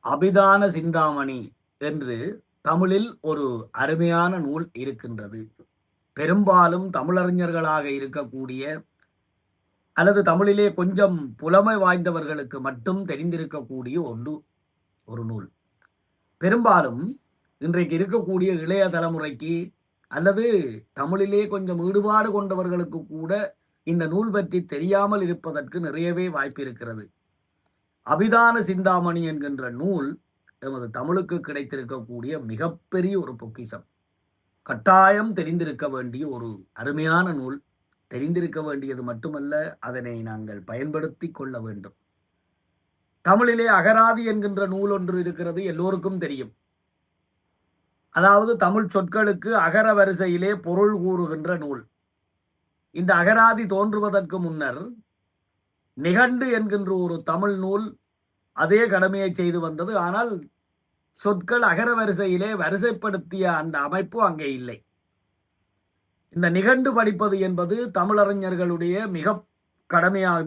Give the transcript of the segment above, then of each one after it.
அபிதான சிந்தாமணி என்று தமிழில் ஒரு அருமையான நூல் இருக்கின்றது. பெரும்பாலும் தமிழறிஞர்களாக இருக்கக்கூடிய அல்லது தமிழிலே கொஞ்சம் புலமை வாய்ந்தவர்களுக்கு மட்டும் தெரிந்திருக்கக்கூடிய ஒரு நூல். பெரும்பாலும் இன்றைக்கு இருக்கக்கூடிய இளைய தலைமுறைக்கு அல்லது தமிழிலே கொஞ்சம் ஈடுபாடு கொண்டவர்களுக்கு கூட இந்த நூல் பற்றி தெரியாமல் இருப்பதற்கு நிறையவே வாய்ப்பு இருக்கிறது. அபிதான சிந்தாமணி என்கின்ற நூல் எமது தமிழுக்கு கிடைத்திருக்கக்கூடிய மிகப்பெரிய ஒரு பொக்கிஷம். கட்டாயம் தெரிந்திருக்க வேண்டிய ஒரு அருமையான நூல். தெரிந்திருக்க வேண்டியது மட்டுமல்ல, அதனை நாங்கள் பயன்படுத்தி கொள்ள வேண்டும். தமிழிலே அகராதி என்கின்ற நூல் ஒன்று இருக்கிறது, எல்லோருக்கும் தெரியும். அதாவது தமிழ் சொற்களுக்கு அகர வரிசையிலே பொருள் கூறுகின்ற நூல். இந்த அகராதி தோன்றுவதற்கு முன்னர் நிகண்டு என்கின்ற ஒரு தமிழ் நூல் அதே கடமையை செய்து வந்தது. ஆனால் சொற்கள் அகர வரிசையிலே வரிசைப்படுத்திய அந்த அமைப்பு அங்கே இல்லை. இந்த நிகண்டு படிப்பது என்பது தமிழறிஞர்களுடைய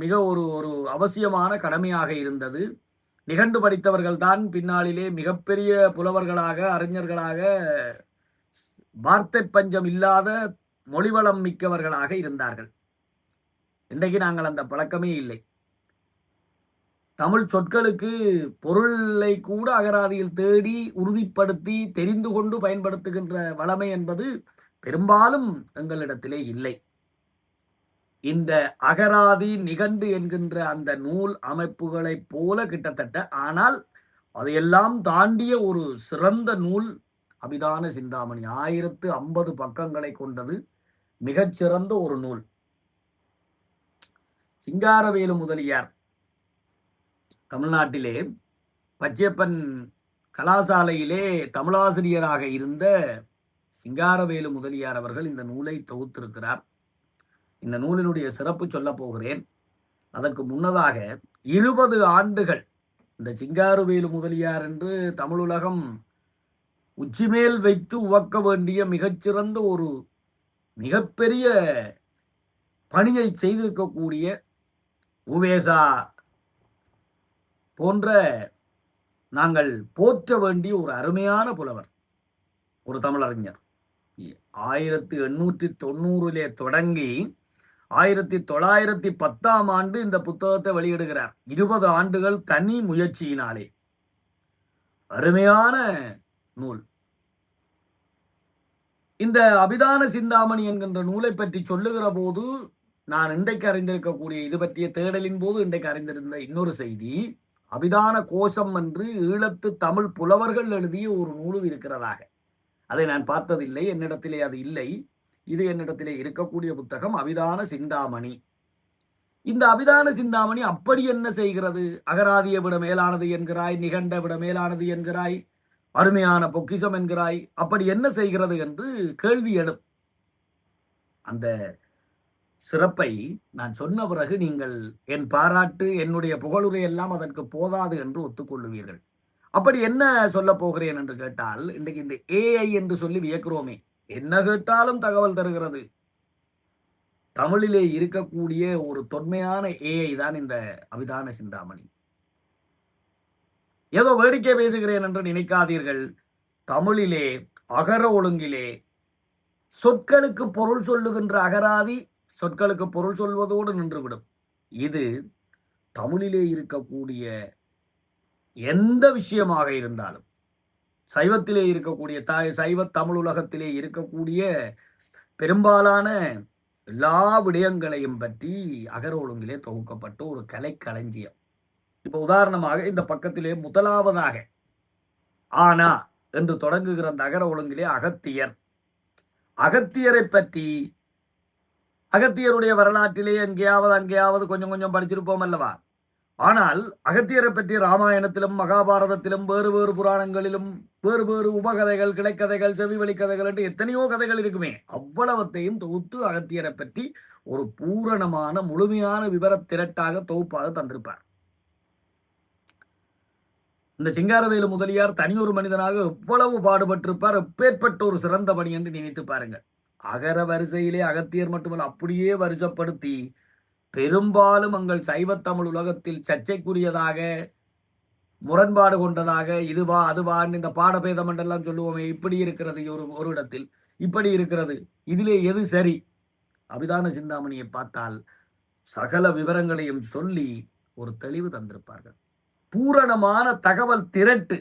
மிக ஒரு அவசியமான கடமையாக இருந்தது. நிகண்டு படித்தவர்கள் தான் பின்னாளிலே மிகப்பெரிய புலவர்களாக, அறிஞர்களாக, வார்த்தை பஞ்சம் இல்லாத மொழிவளம் மிக்கவர்களாக இருந்தார்கள். இன்றைக்கு நாங்கள் அந்த பழக்கமே இல்லை. தமிழ் சொற்களுக்கு பொருளை கூட அகராதியில் தேடி உறுதிப்படுத்தி தெரிந்து கொண்டு பயன்படுத்துகின்ற வளமை என்பது பெரும்பாலும் எங்களிடத்திலே இல்லை. இந்த அகராதி நிகண்டு என்கின்ற அந்த நூல் அமைப்புகளைப் போல கிட்டத்தட்ட, ஆனால் அதையெல்லாம் தாண்டிய ஒரு சிறந்த நூல் அபிதான சிந்தாமணி. 1050 பக்கங்களை கொண்டது. மிகச்சிறந்த ஒரு நூல். சிங்காரவேலு முதலியார் தமிழ்நாட்டிலே பச்சையப்பன் கலாசாலையிலே தமிழாசிரியராக இருந்த சிங்காரவேலு முதலியார் அவர்கள் இந்த நூலை தொகுத்திருக்கிறார். இந்த நூலினுடைய சிறப்பு சொல்ல போகிறேன். அதற்கு முன்னதாக 20 ஆண்டுகள் இந்த சிங்காரவேலு முதலியார் என்று தமிழுலகம் உச்சிமேல் வைத்து உவக்க வேண்டிய மிகச்சிறந்த ஒரு மிகப்பெரிய பணியை செய்திருக்கக்கூடிய உவேசா போன்ற நாங்கள் போற்ற வேண்டிய ஒரு அருமையான புலவர், ஒரு தமிழறிஞர். 1890 தொடங்கி 1910 இந்த புத்தகத்தை வெளியிடுகிறார். 20 ஆண்டுகள் தனி முயற்சியினாலே. அருமையான நூல். இந்த அபிதான சிந்தாமணி என்கின்ற நூலை பற்றி சொல்லுகிற போது நான் இன்றைக்கு அறிந்திருக்கக்கூடிய, இது பற்றிய தேடலின் போது இன்றைக்கு அறிந்திருந்த இன்னொரு செய்தி, அபிதான கோஷம் என்று ஈழத்து தமிழ் புலவர்கள் எழுதிய ஒரு நூலும் இருக்கிறதாக. அதை நான் பார்த்ததில்லை, என்னிடத்திலே அது இல்லை. இது என்னிடத்திலே இருக்கக்கூடிய புத்தகம் அபிதான சிந்தாமணி. இந்த அபிதான சிந்தாமணி அப்படி என்ன செய்கிறது? அகராதியை விட மேலானது என்கிறாய், நிகண்டை விட மேலானது என்கிறாய், அருமையான பொக்கிஷம் என்கிறாய். அப்படி என்ன செய்கிறது என்று கேள்வி எழும். அந்த சிறப்பை நான் சொன்ன பிறகு நீங்கள் என் பாராட்டு, என்னுடைய புகழுரை எல்லாம் அதற்கு போதாது என்று ஒத்துக்கொள்ளுவீர்கள். அப்படி என்ன சொல்ல போகிறேன் என்று கேட்டால், இன்றைக்கு இந்த ஏஐ என்று சொல்லி வியக்கிறோமே, என்ன கேட்டாலும் தகவல் தருகிறது. தமிழிலே இருக்கக்கூடிய ஒரு தொன்மையான ஏஐ தான் இந்த அபிதான சிந்தாமணி. ஏதோ வேடிக்கை பேசுகிறேன் என்று நினைக்காதீர்கள். தமிழிலே அகர ஒழுங்கிலே சொற்களுக்கு பொருள் சொல்லுகின்ற அகராதி சொற்களுக்கு பொருள் சொல்வதோடு நின்றுவிடும். இது தமிழிலே இருக்கக்கூடிய எந்த விஷயமாக இருந்தாலும், சைவத்திலே இருக்கக்கூடிய சைவ தமிழ் உலகத்திலே இருக்கக்கூடிய பெரும்பாலான எல்லா விடயங்களையும் பற்றி அகர ஒழுங்கிலே தொகுக்கப்பட்ட ஒரு கலைக்களஞ்சியம். இப்ப உதாரணமாக இந்த பக்கத்திலே முதலாவதாக ஆனா என்று தொடங்குகிற அந்த அகர ஒழுங்கிலே அகத்தியரை பற்றி, அகத்தியருடைய வரலாற்றிலே அங்கேயாவது கொஞ்சம் கொஞ்சம் படிச்சிருப்போம் அல்லவா? ஆனால் அகத்தியரை பற்றி ராமாயணத்திலும் மகாபாரதத்திலும் வேறு வேறு புராணங்களிலும் வேறு வேறு உபகதைகள், கிளைக்கதைகள், செவிவழி கதைகள் என்று எத்தனையோ கதைகள் இருக்குமே. அவ்வளவத்தையும் தொகுத்து அகத்தியரை பற்றி ஒரு பூரணமான முழுமையான விவர திரட்டாக தொகுப்பாக தந்திருப்பார். இந்த சிங்காரவேலு முதலியார் தனியொரு மனிதனாக எவ்வளவு பாடுபட்டிருப்பார், எப்பேற்பட்ட ஒரு சிறந்த பணி என்று நினைத்து பாருங்கள். அகர வரிசையிலே அகத்தியர் மட்டுமல்ல, அப்படியே வரிசைப்படுத்தி பெரும்பாலும் எங்கள் சைவ தமிழ் உலகத்தில் சர்ச்சைக்குரியதாக முரண்பாடு கொண்டதாக இதுவா அதுவான்னு இந்த பாடபேதம் என்றெல்லாம் சொல்லுவோமே, இப்படி இருக்கிறது ஒரு இடத்தில், இப்படி இருக்கிறது, இதிலே எது சரி? அபிதான சிந்தாமணியை பார்த்தால் சகல விவரங்களையும் சொல்லி ஒரு தெளிவு தந்திருப்பார்கள். பூரணமான தகவல் திரட்டு.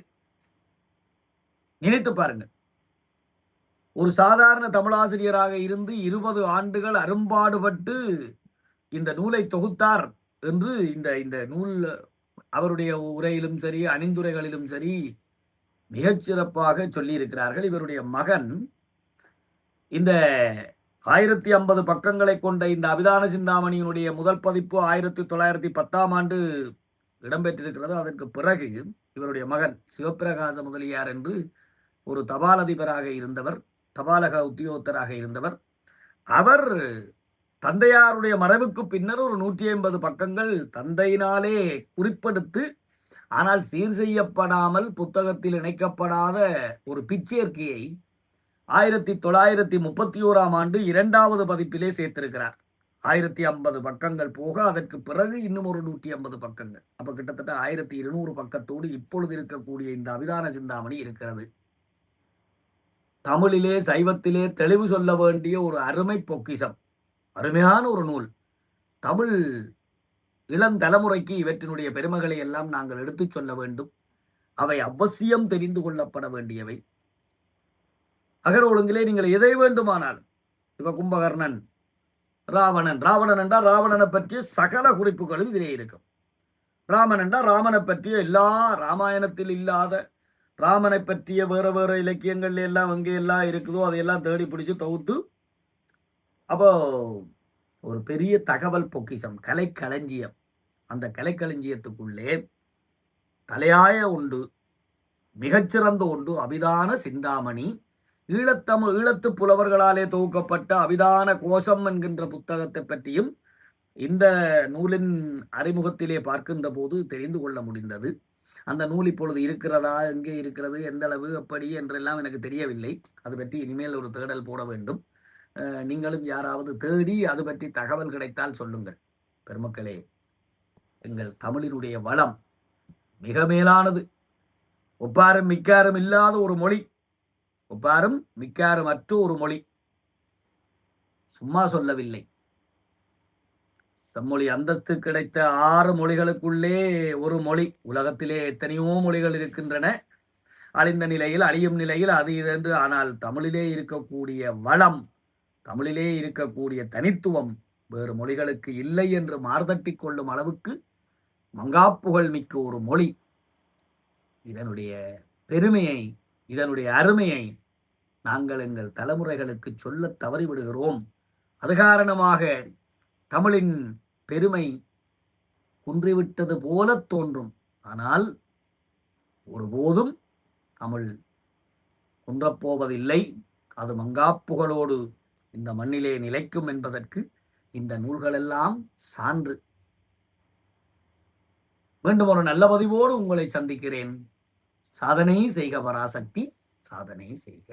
நினைத்து பாருங்கள், ஒரு சாதாரண தமிழாசிரியராக இருந்து 20 ஆண்டுகள் அரும்பாடுபட்டு இந்த நூலை தொகுத்தார் என்று இந்த நூல் அவருடைய உரையிலும் சரி, அணிந்துரைகளிலும் சரி மிகச் சிறப்பாக சொல்லியிருக்கிறார்கள். இவருடைய மகன் இந்த 1050 பக்கங்களை கொண்ட இந்த அபிதான சிந்தாமணியினுடைய முதல் பதிப்பு 1910ஆம் ஆண்டு இடம்பெற்றிருக்கிறது. அதற்கு பிறகு இவருடைய மகன் சிவப்பிரகாச முதலியார் என்று ஒரு தபால் அதிபராக இருந்தவர், தபாலக உத்தியோகத்தராக இருந்தவர். அவர் தந்தையாருடைய மறைவுக்கு பின்னர் ஒரு 150 பக்கங்கள் தந்தையினாலே குறிப்பெடுத்து, ஆனால் சீர் செய்யப்படாமல் புத்தகத்தில் இணைக்கப்படாத ஒரு பிச்சேர்க்கையை 1931ஆம் ஆண்டு 2வது பதிப்பிலே சேர்த்திருக்கிறார். 1050 பக்கங்கள் போக அதற்கு பிறகு இன்னும் ஒரு 150 பக்கங்கள். அப்ப கிட்டத்தட்ட 1200 பக்கத்தோடு இப்பொழுது இருக்கக்கூடிய இந்த அபிதான சிந்தாமணி இருக்கிறது. தமிழிலே சைவத்திலே தெளிவு சொல்ல வேண்டிய ஒரு அருமை பொக்கிஷம், அருமையான ஒரு நூல். தமிழ் இளந்தலைமுறைக்கு இவற்றினுடைய பெருமைகளை எல்லாம் நாங்கள் எடுத்துச் சொல்ல வேண்டும். அவை அவசியம் தெரிந்து கொள்ளப்பட வேண்டியவை. அகர ஒழுங்கிலே நீங்கள் எதை வேண்டுமானால், இவ கும்பகர்ணன், ராவணன் என்றால் ராவணனை பற்றிய சகல குறிப்புகளும் இதிலே இருக்கும். ராமன் என்றால் ராமனை பற்றிய எல்லா, ராமாயணத்தில் இல்லாத ராமனை பற்றிய வேற வேற இலக்கியங்கள் எல்லாம் எங்கே எல்லாம் இருக்குதோ அதையெல்லாம் தேடி பிடிச்சு தொகுத்து, அப்போ ஒரு பெரிய தகவல் பொக்கிஷம், கலைக்களஞ்சியம். அந்த கலைக்களஞ்சியத்துக்குள்ளே தலையாய உண்டு, மிகச்சிறந்த உண்டு அபிதான சிந்தாமணி. ஈழத்து புலவர்களாலே தொகுக்கப்பட்ட அபிதான கோஷம் என்கின்ற புத்தகத்தை பற்றியும் இந்த நூலின் அறிமுகத்திலே பார்க்கின்ற போது தெரிந்து கொள்ள முடிந்தது. அந்த நூல் இப்பொழுது இருக்கிறதா, எங்கே இருக்கிறது, எந்த அளவு, அப்படி என்றெல்லாம் எனக்கு தெரியவில்லை. அது பற்றி இனிமேல் ஒரு தேடல் போட வேண்டும். நீங்களும் யாராவது தேடி அது பற்றி தகவல் கிடைத்தால் சொல்லுங்கள். பெருமக்களே, எங்கள் தமிழினுடைய வளம் மிக மேலானது. ஒப்பாரும் மிக்காரும் இல்லாத ஒரு மொழி, ஒப்பாரும் மிக்காரும் அற்ற ஒரு மொழி. சும்மா சொல்லவில்லை. செம்மொழி அந்தஸ்து கிடைத்த 6 மொழிகளுக்குள்ளே ஒரு மொழி. உலகத்திலே எத்தனையோ மொழிகள் இருக்கின்றன, அழிந்த நிலையில், அழியும் நிலையில், அது இது என்று. ஆனால் தமிழிலே இருக்கக்கூடிய வளம், தமிழிலே இருக்கக்கூடிய தனித்துவம் வேறு மொழிகளுக்கு இல்லை என்று மார்தட்டி கொள்ளும் அளவுக்கு மங்காப்புகள் மிக்க ஒரு மொழி. இதனுடைய பெருமையை, இதனுடைய அருமையை நாங்கள் எங்கள் தலைமுறைகளுக்கு சொல்ல தவறிவிடுகிறோம். அது காரணமாக தமிழின் பெருமை குன்றிவிட்டது போல தோன்றும். ஆனால் ஒருபோதும் தமிழ் குன்றப்போவதில்லை. அது மங்காப்புகளோடு இந்த மண்ணிலே நிலைக்கும் என்பதற்கு இந்த நூல்களெல்லாம் சான்று. மீண்டும் ஒரு நல்ல பதிவோடு உங்களை சந்திக்கிறேன். சாதனை செய்க பராசக்தி, சாதனை செய்க.